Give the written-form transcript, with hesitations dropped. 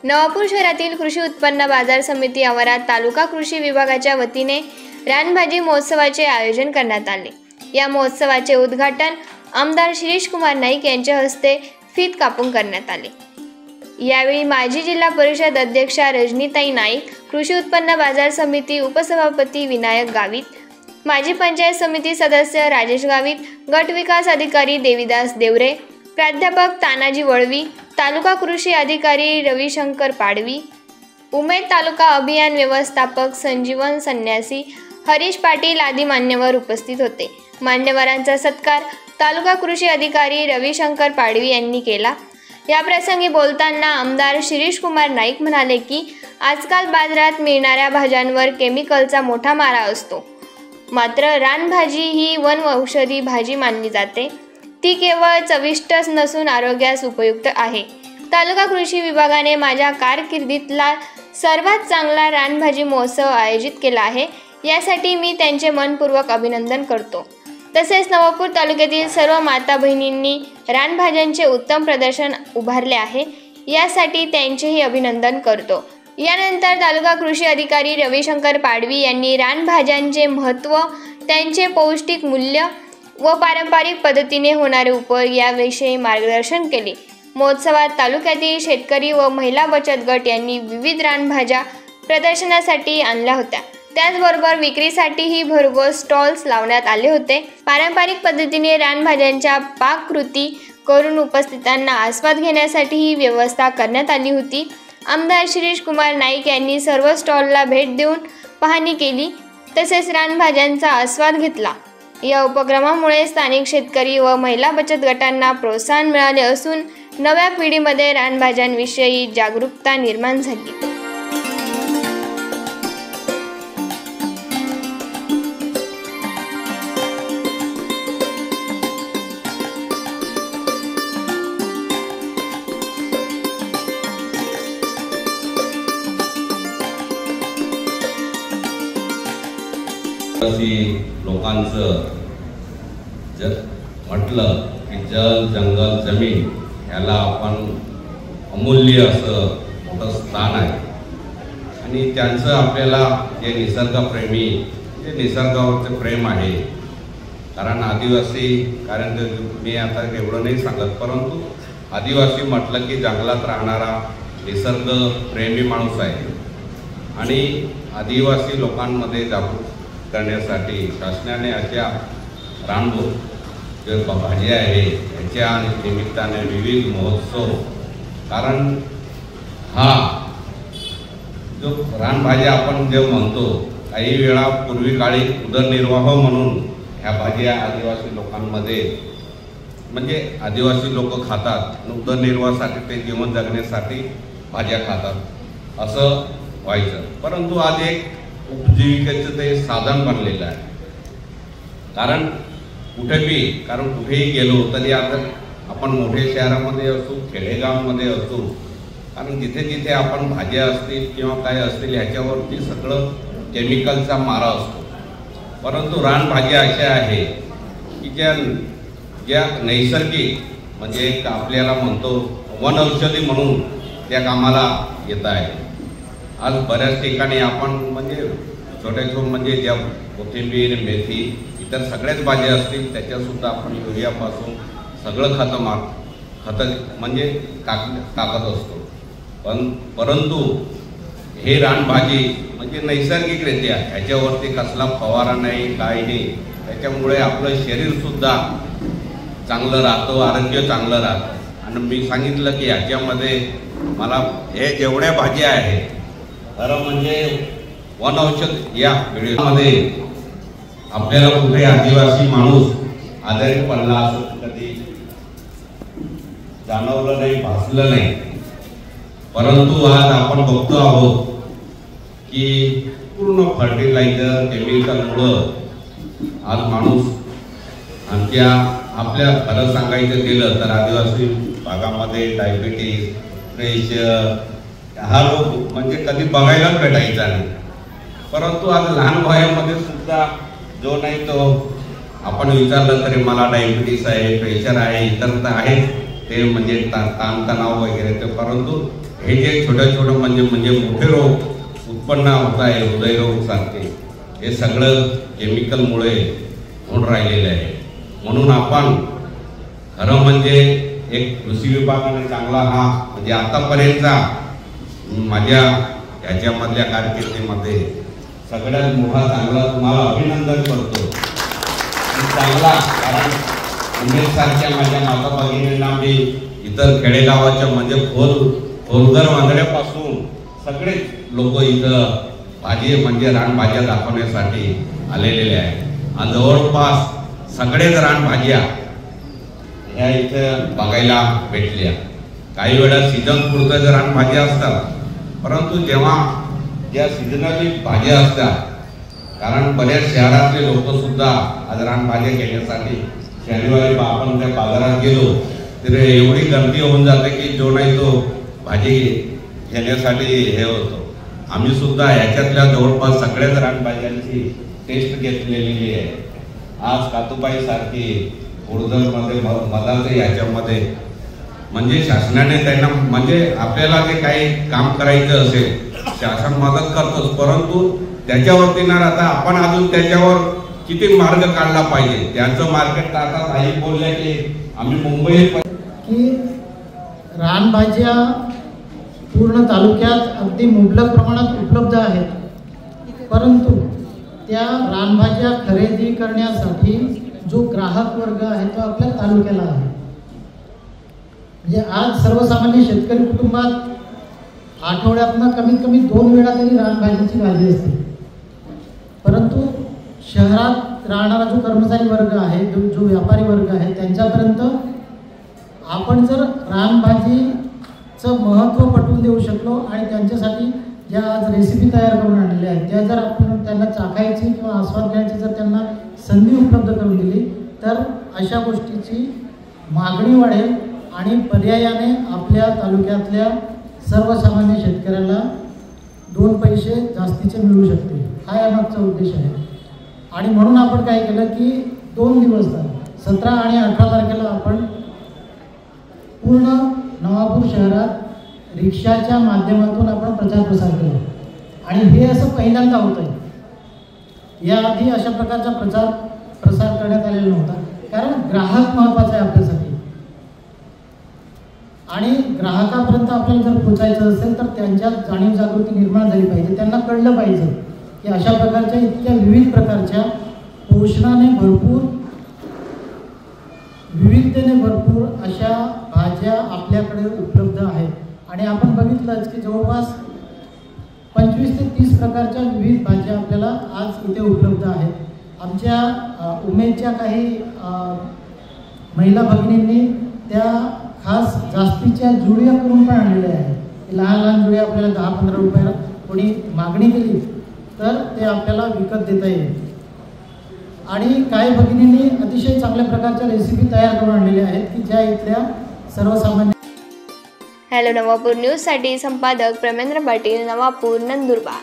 नवापूर शहरातील कृषी उत्पन्न बाजार समिती आवारात तालुका कृषी विभागाच्या वतीने रानभाजी महोत्सवाचे आयोजन करण्यात आले। या महोत्सवाचे उद्घाटन आमदार शिरीष कुमार नाईक यांच्या हस्ते फीत कापून करण्यात आले। यावेळी माजी जिल्हा परिषद अध्यक्षा रजनीताई नाईक, कृषी उत्पन्न बाजार समिती उपसभापती विनायक गावित, माजी पंचायत समिती सदस्य राजेश गावित, गट विकास अधिकारी देवीदास देवरे, प्राध्यापक तानाजी वळवी, तालुका कृषी अधिकारी रविशंकर पाडवी, उमेद तालुका अभियान व्यवस्थापक संजीवन संन्यासी, हरीश पाटील आदी मान्यवर उपस्थित होते। मान्यवरांचा सत्कार तालुका कृषी अधिकारी रविशंकर पाडवी यांनी केला। या प्रसंगी बोलताना आमदार शिरीष कुमार नाईक म्हणाले की आजकाल बाजारात मिळणाऱ्या भाज्यांवर केमिकलचा मोठा मारा असतो, मात्र रानभाजी ही वन औषधी भाजी मानली जाते। ती केवळ चविष्टच नसून आरोग्यास उपयुक्त आहे। तालुका कृषी विभागाने माझ्या कारकिर्दीतला सर्वात चांगला रानभाजी महोत्सव आयोजित केला आहे, यासाठी मी त्यांचे मनपूर्वक अभिनंदन करतो। तसेच नवापूर तालुक्यातील सर्व माता बहिणींनी रानभाज्यांचे उत्तम प्रदर्शन उभारले आहे, यासाठी त्यांचेही अभिनंदन करतो। यानंतर तालुका कृषी अधिकारी रविशंकर पाडवी यांनी रानभाज्यांचे महत्त्व, त्यांचे पौष्टिक मूल्य व पारंपरिक पद्धतीने होणारे उपयोग याविषयी मार्गदर्शन केले। महोत्सवात तालुक्यातील शेतकरी व महिला बचत गट यांनी विविध रानभाज्या प्रदर्शनासाठी आणल्या होत्या। त्याचबरोबर विक्रीसाठीही भरघोस स्टॉल्स लावण्यात आले होते। पारंपरिक पद्धतीने रानभाज्यांच्या पाककृती करून उपस्थितांना आस्वाद घेण्यासाठी ही व्यवस्था करण्यात आली होती। आमदार शिरीष कुमार नाईक यांनी सर्व स्टॉलला भेट देऊन पाहणी केली, तसेच रानभाज्यांचा आस्वाद घेतला। या उपक्रमामुळे स्थानिक शेतकरी व महिला बचत गटांना प्रोत्साहन मिळाले असून नव्या पिढीमध्ये रानभाज्यांविषयी जागरूकता निर्माण झाली। लोकांचं जर म्हटलं की जल, जंगल, जमीन ह्याला आपण अमूल्य असं मोठं स्थान आहे आणि त्यांचं आपल्याला जे निसर्गप्रेमी, जे निसर्गावरचं प्रेम आहे, कारण आदिवासी, कारण मी आता एवढं नाही सांगत, परंतु आदिवासी म्हटलं की जंगलात राहणारा निसर्गप्रेमी माणूस आहे आणि आदिवासी लोकांमध्ये जागरूक करण्यासाठी शासनाने अशा रानभाज्या भाज्या आहे याच्या निमित्ताने विविध महोत्सव, कारण हा जो रानभाज्या आपण जे म्हणतो, काही वेळा पूर्वी काळी उदरनिर्वाह म्हणून ह्या भाज्या आदिवासी लोकांमध्ये, म्हणजे आदिवासी लोक खातात, उदरनिर्वाहासाठी ते जीवन जगण्यासाठी भाज्या खातात असं व्हायचं, परंतु आज एक उपजीविकेचं ते साधन बनलेलं आहे। कारण कुठेही गेलो तरी आता आपण मोठ्या शहरामध्ये असू, खेडेगावामध्ये असू, कारण जिथे जिथे आपण भाज्या असतील किंवा काय असतील ह्याच्यावरती सगळं केमिकलचा मारा असतो, परंतु रानभाज्या अशा आहे की ज्या नैसर्गिक, म्हणजे आपल्याला म्हणतो वन औषधी म्हणून त्या कामाला येत आहे। आज बऱ्याच ठिकाणी आपण म्हणजे छोटे म्हणजे ज्या कोथिंबीर, मेथी, इतर सगळ्याच भाज्या असतील त्याच्यासुद्धा आपण युरियापासून सगळं खत म्हणजे टाकत असतो, परंतु हे रानभाजी म्हणजे नैसर्गिकरित्या ह्याच्यावरती कसला फवारा नाही, काय नाही, त्याच्यामुळे आपलं शरीरसुद्धा चांगलं राहतं, आरोग्य चांगलं राहतं। आणि मी सांगितलं की ह्याच्यामध्ये मला हे जेवढ्या भाज्या आहेत खरं म्हणजे वन औषध या व्हिडिओमध्ये आपल्याला कुठे आदिवासी माणूस आजारी पडला असं कधी जाणवलं नाही, भासलं नाही, परंतु आज आपण बघतो आहोत की पूर्ण फर्टिलायझर, केमिकलमुळं आज माणूस आपल्या खरं सांगायचं गेलं तर आदिवासी भागामध्ये डायबिटीज, प्रेशर हा रोग म्हणजे कधी बघायलाच भेटायचा नाही, परंतु आज लहान वयामध्ये सुद्धा जो नाही तो आपण विचारलं तरी मला डायबिटीस आहे, प्रेशर आहे, इतर तर आहेत ते म्हणजे ताणतणाव वगैरे ते, परंतु हे जे छोटं म्हणजे मोठे रोग उत्पन्न होत आहे, हृदयरोग सारखे, हे सगळं केमिकलमुळे होऊन राहिलेलं आहे. म्हणून आपण खरं म्हणजे एक कृषी विभागाने चांगला हा म्हणजे आतापर्यंतचा माझ्या याच्यामधल्या कारकिर्दीमध्ये सगळ्यात मोठा चांगला तुम्हाला अभिनंदन करतो. चांगला, कारण उमेदसारख्या माझ्या माता भगिनींना मी इतर खेडेगावाच्या म्हणजे खोलगर बांधण्यापासून सगळे लोक इथं भाजी म्हणजे रानभाज्या दाखवण्यासाठी आलेले आहेत आणि जवळपास सगळेच रानभाज्या ह्या इथं बघायला भेटल्या. काही वेळा सीझन पुरतं रानभाज्या असतात, परंतु जेव्हा ज्या सीझनली भाज्या असतात, कारण बऱ्याच शहरातले लोक सुद्धा आज रानभाज्या घेण्यासाठी शनिवारी आपण त्या बाजारात गेलो तर एवढी गर्दी होऊन जाते की जो नाही तो भाजी घेण्यासाठी हे होतो. आम्ही सुद्धा ह्याच्यातल्या जवळपास सगळ्याच रानभाज्यांची टेस्ट घेतलेली आहे. आज कातूबाई सारखी उर्दमध्ये मधाचे ह्याच्यामध्ये म्हणजे शासनाने त्यांना म्हणजे आपल्याला जे काही काम करायचं असेल शासन मदत करतोच, परंतु त्याच्यावरती न राहता आपण अजून त्याच्यावर किती मार्ग काढला पाहिजे. त्यांचं मार्केट आता काही बोलल्या की आम्ही मुंबईत की रानभाज्या पूर्ण तालुक्यात अगदी मुबलक प्रमाणात उपलब्ध आहेत, परंतु त्या रानभाज्या खरेदी करण्यासाठी जो ग्राहक वर्ग आहे तो आपल्या तालुक्याला आहे. म्हणजे आज सर्वसामान्य शेतकरी कुटुंबात आठवड्यातनं कमीत कमी 2 वेळा तरी रानभाजीची भाजी असते, परंतु शहरात राहणारा जो कर्मचारी वर्ग आहे, जो व्यापारी वर्ग आहे, त्यांच्यापर्यंत आपण जर रानभाजीचं महत्त्व पटवून देऊ शकलो आणि त्यांच्यासाठी ज्या आज रेसिपी तयार करून आणलेल्या आहेत त्या जर आपण त्यांना चाखायची किंवा आस्वाद घ्यायची जर त्यांना संधी उपलब्ध करून दिली तर अशा गोष्टीची मागणी वाढेल आणि पर्यायाने आपल्या तालुक्यातल्या सर्वसामान्य शेतकऱ्याला 2 पैसे जास्तीचे मिळू शकतील. हा यामागचा उद्देश आहे. आणि म्हणून आपण काय केलं की 2 दिवस 17 आणि 18 तारखेला आपण पूर्ण नवापूर शहरात रिक्षाच्या माध्यमातून आपण प्रचार प्रसार केला आणि हे असं पहिल्यांदा होत आहे. याआधी अशा प्रकारचा प्रसार करण्यात आलेला नव्हता, कारण ग्राहक महत्त्वाचा आहे आपल्यासाठी आणि ग्राहकापर्यंत आपल्याला जर पोचायचं असेल तर त्यांच्यात जाणीव जागृती निर्माण झाली पाहिजे. त्यांना कळलं पाहिजे की अशा प्रकारच्या इतक्या विविध प्रकारच्या पोषणाने भरपूर विविधतेने भरपूर अशा भाज्या आपल्याकडे उपलब्ध आहेत. आणि आपण बघितलंच की जवळपास 25 ते 30 प्रकारच्या विविध भाज्या आपल्याला आज इथे उपलब्ध आहेत. आमच्या उमेदच्या काही महिला भगिनींनी त्या खास जास्तीच्या जुड्या करून पण आणलेल्या आहेत. लहान लहान जुड्या आपल्याला 10-15 रुपयाला कोणी मागणी केली तर ते आपल्याला विकत देता येईल. आणि काही भगिनींनी अतिशय चांगल्या प्रकारच्या रेसिपी तयार करून आणलेल्या आहेत की ज्या इथल्या सर्वसामान्य. हॅलो नवापूर न्यूजसाठी संपादक प्रमेंद्र पाटील, नवापूर, नंदुरबार.